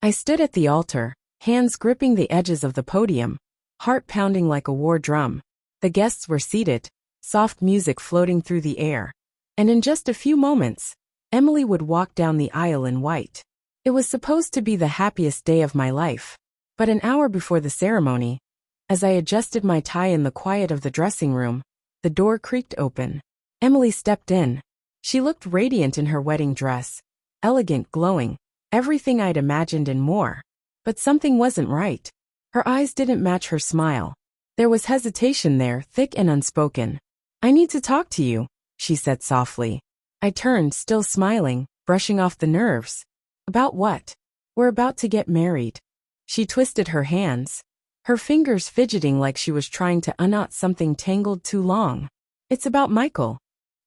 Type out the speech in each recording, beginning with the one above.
I stood at the altar, hands gripping the edges of the podium, heart pounding like a war drum. The guests were seated, soft music floating through the air. And in just a few moments, Emily would walk down the aisle in white. It was supposed to be the happiest day of my life. But an hour before the ceremony, as I adjusted my tie in the quiet of the dressing room, the door creaked open. Emily stepped in. She looked radiant in her wedding dress, elegant, glowing, everything I'd imagined and more. But something wasn't right. Her eyes didn't match her smile. There was hesitation there, thick and unspoken. "I need to talk to you," she said softly. I turned, still smiling, brushing off the nerves. "About what?" "We're about to get married." She twisted her hands, her fingers fidgeting like she was trying to unknot something tangled too long. "It's about Michael."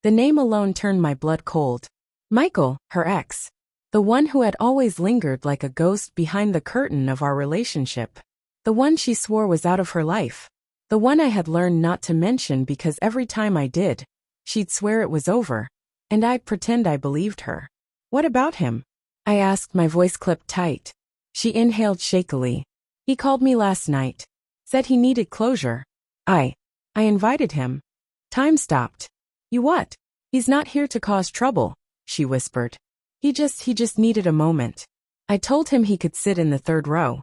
The name alone turned my blood cold. Michael, her ex. The one who had always lingered like a ghost behind the curtain of our relationship. The one she swore was out of her life. The one I had learned not to mention because every time I did, she'd swear it was over, and I'd pretend I believed her. "What about him?" I asked, my voice clipped tight. She inhaled shakily. "He called me last night. Said he needed closure. I invited him." Time stopped. "You what?" "He's not here to cause trouble," she whispered. He just needed a moment." I told him he could sit in the third row.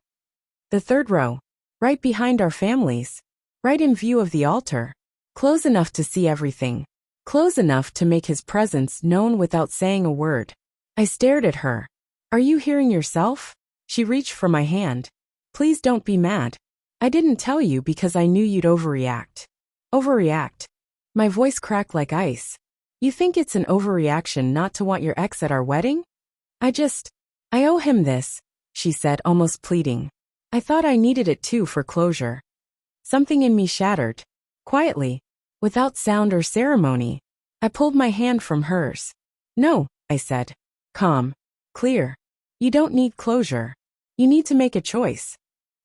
The third row. Right behind our families. Right in view of the altar. Close enough to see everything. Close enough to make his presence known without saying a word. I stared at her. "Are you hearing yourself?" She reached for my hand. "Please don't be mad. I didn't tell you because I knew you'd overreact." "Overreact?" My voice cracked like ice. "You think it's an overreaction not to want your ex at our wedding?" I owe him this," she said, almost pleading. I thought I needed it too for closure. Something in me shattered. Quietly, without sound or ceremony, I pulled my hand from hers. "No," I said. Calm. Clear. "You don't need closure. You need to make a choice."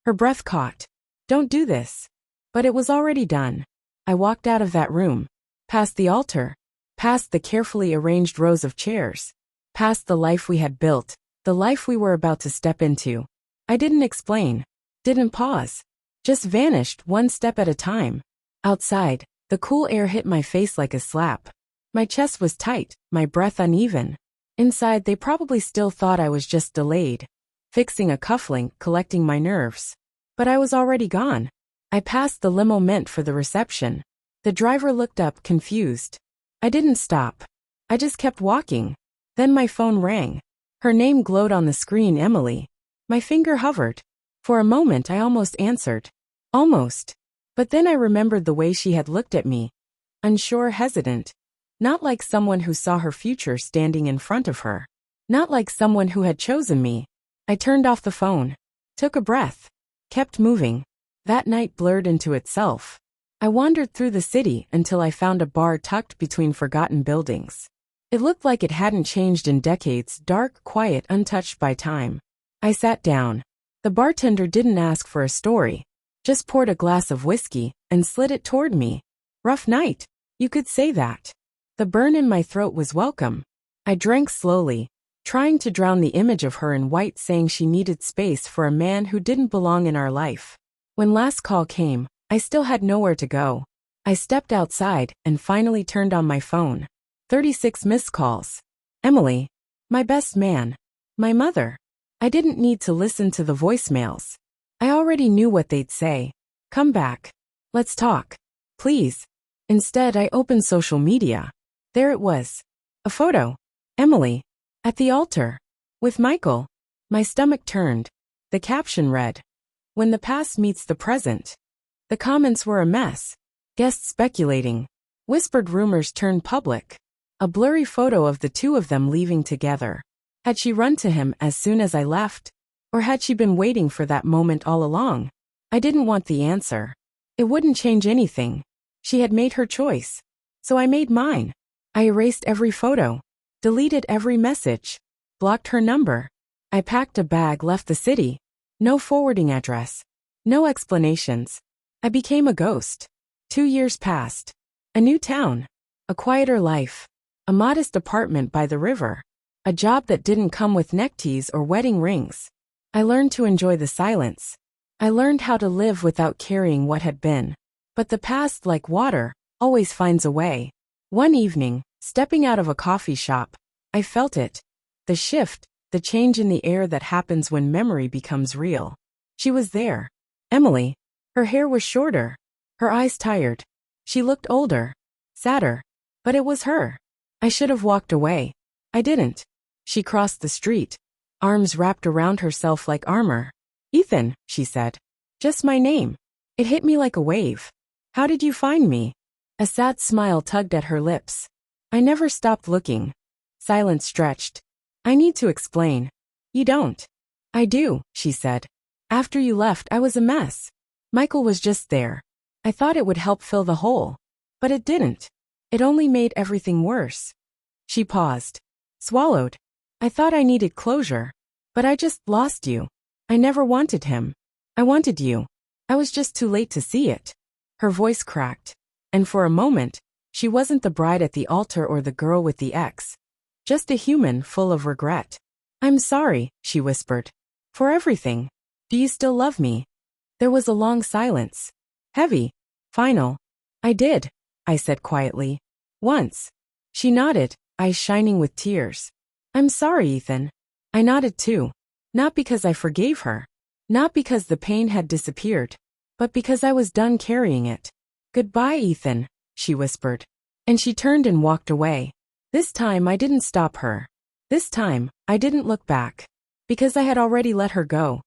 Her breath caught. "Don't do this." But it was already done. I walked out of that room. Past the altar. Past the carefully arranged rows of chairs. Past the life we had built. The life we were about to step into. I didn't explain. Didn't pause. Just vanished one step at a time. Outside, the cool air hit my face like a slap. My chest was tight, my breath uneven. Inside, they probably still thought I was just delayed, fixing a cufflink, collecting my nerves. But I was already gone. I passed the limo meant for the reception. The driver looked up, confused. I didn't stop. I just kept walking. Then my phone rang. Her name glowed on the screen, Emily. My finger hovered. For a moment I almost answered. Almost. But then I remembered the way she had looked at me. Unsure, hesitant. Not like someone who saw her future standing in front of her. Not like someone who had chosen me. I turned off the phone. Took a breath. Kept moving. That night blurred into itself. I wandered through the city until I found a bar tucked between forgotten buildings. It looked like it hadn't changed in decades, dark, quiet, untouched by time. I sat down. The bartender didn't ask for a story. Just poured a glass of whiskey and slid it toward me. Rough night. You could say that. The burn in my throat was welcome. I drank slowly, trying to drown the image of her in white saying she needed space for a man who didn't belong in our life. When last call came, I still had nowhere to go. I stepped outside and finally turned on my phone. 36 missed calls. Emily. My best man. My mother. I didn't need to listen to the voicemails. I already knew what they'd say. "Come back. Let's talk. Please." Instead, I opened social media. There it was. A photo. Emily. At the altar. With Michael. My stomach turned. The caption read, "When the past meets the present." The comments were a mess. Guests speculating. Whispered rumors turned public. A blurry photo of the two of them leaving together. Had she run to him as soon as I left? Or had she been waiting for that moment all along? I didn't want the answer. It wouldn't change anything. She had made her choice. So I made mine. I erased every photo. Deleted every message. Blocked her number. I packed a bag, left the city. No forwarding address. No explanations. I became a ghost. 2 years passed. A new town. A quieter life. A modest apartment by the river. A job that didn't come with neckties or wedding rings. I learned to enjoy the silence. I learned how to live without carrying what had been. But the past, like water, always finds a way. One evening, stepping out of a coffee shop, I felt it. The shift, the change in the air that happens when memory becomes real. She was there. Emily. Her hair was shorter. Her eyes tired. She looked older. Sadder. But it was her. I should have walked away. I didn't. She crossed the street. Arms wrapped around herself like armor. Ethan, she said. Just my name. It hit me like a wave. How did you find me? A sad smile tugged at her lips. I never stopped looking. Silence stretched. I need to explain. You don't. I do, she said. After you left, I was a mess. Michael was just there. I thought it would help fill the hole. But it didn't. It only made everything worse. She paused. Swallowed. I thought I needed closure. But I just lost you. I never wanted him. I wanted you. I was just too late to see it. Her voice cracked. And for a moment, she wasn't the bride at the altar or the girl with the ex. Just a human full of regret. I'm sorry, she whispered. For everything. Do you still love me? There was a long silence. Heavy. Final. I did, I said quietly. Once. She nodded, eyes shining with tears. I'm sorry, Ethan. I nodded too. Not because I forgave her. Not because the pain had disappeared. But because I was done carrying it. Goodbye, Ethan, she whispered. And she turned and walked away. This time I didn't stop her. This time, I didn't look back. Because I had already let her go.